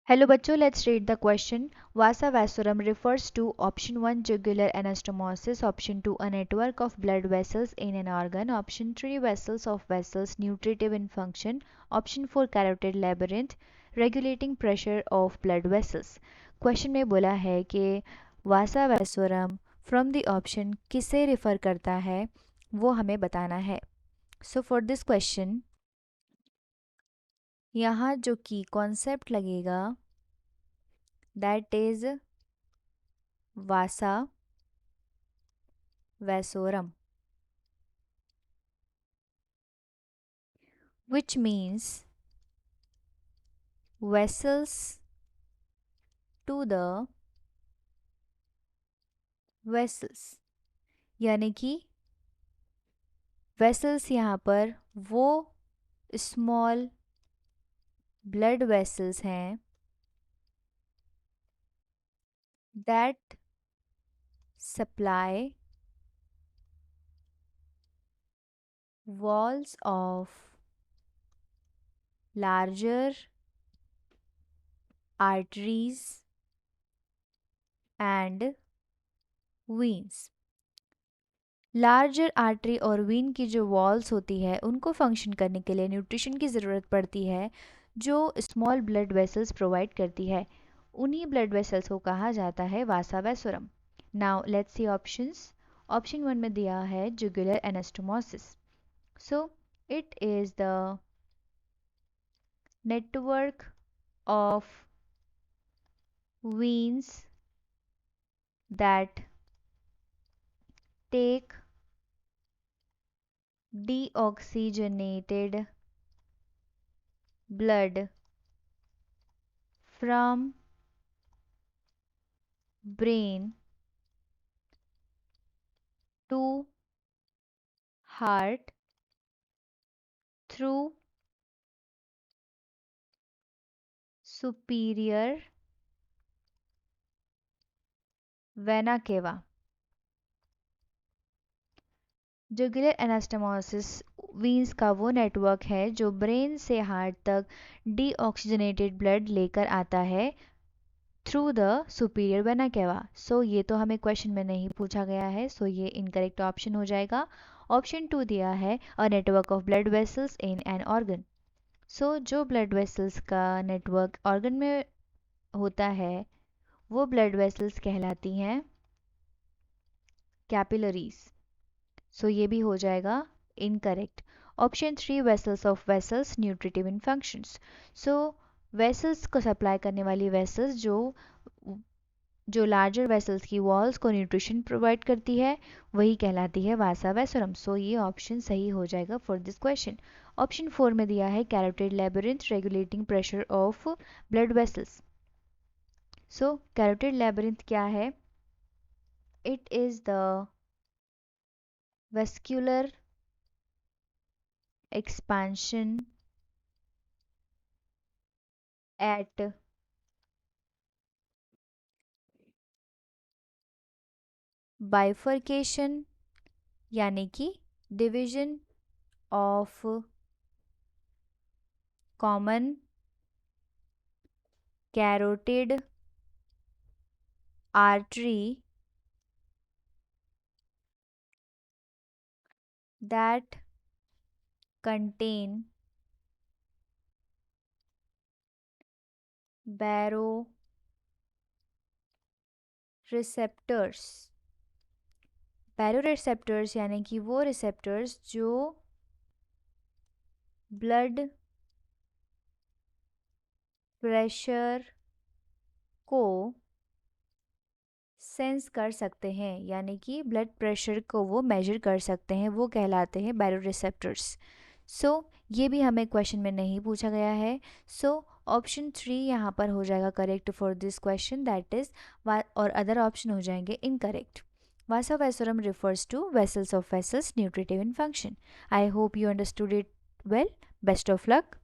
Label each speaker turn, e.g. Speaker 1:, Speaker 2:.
Speaker 1: Hello बच्चों, let's read the question. Vasa vasorum refers to option 1 jugular anastomosis, option 2 a network of blood vessels in an organ, option 3 vessels nutritive in function, option 4 carotid labyrinth regulating pressure of blood vessels. Question में बोला है कि वासा वैसोरम from the option किसे refer करता है वो हमें बताना है. सो फॉर दिस क्वेश्चन यहाँ जो की कॉन्सेप्ट लगेगा that is Vasa vasorum, which means vessels to the vessels. यानी कि वेसल्स यहाँ पर वो स्मॉल ब्लड वेसल्स हैं that supply walls of larger arteries and veins. Larger artery और वीन की जो वॉल्स होती है उनको फंक्शन करने के लिए न्यूट्रिशन की ज़रूरत पड़ती है जो स्मॉल ब्लड वेसल्स प्रोवाइड करती है. उन्हीं ब्लड वेसल्स को कहा जाता है vasa vasorum. Now let's see options. Option 1 में दिया है jugular anastomosis. So it is the network of veins that take deoxygenated blood from brain to heart through superior vena cava. Jugular anastomosis veins का वो network है जो brain से heart तक deoxygenated blood लेकर आता है through the superior vena cava. सो ये तो हमें क्वेश्चन में नहीं पूछा गया है, सो ये इनकरेक्ट ऑप्शन हो जाएगा. ऑप्शन 2 दिया है a network of blood vessels in an organ. So जो ब्लड वेसल्स का नेटवर्क ऑर्गन में होता है वो ब्लड वेसल्स कहलाती हैं कैपिलरीज. सो ये भी हो जाएगा incorrect. Option 3 vessels of vessels nutritive in functions. So vessels को सप्लाई करने वाली वेसल्स जो लार्जर वेसल्स की वॉल्स को न्यूट्रिशन प्रोवाइड करती है वही कहलाती है वासा वैसोरम. सो ये ऑप्शन सही हो जाएगा फॉर दिस क्वेश्चन. ऑप्शन 4 में दिया है carotid labyrinth regulating pressure of blood vessels. So carotid labyrinth क्या है? It is the vascular expansion at bifurcation यानी कि division of common carotid artery that contain baroreceptors. बैरोरेसेप्टर्स यानी कि वो रिसेप्टर्स जो ब्लड प्रेशर को सेंस कर सकते हैं यानी कि ब्लड प्रेशर को वो मेजर कर सकते हैं, वो कहलाते हैं बैरोरेसेप्टर्स. सो ये भी हमें क्वेश्चन में नहीं पूछा गया है. सो ऑप्शन 3 यहाँ पर हो जाएगा correct for this question, that is और अदर ऑप्शन हो जाएंगे incorrect. Vasa vasorum refers to vessels of vessels nutritive in function. I hope you understood it well. Best of luck.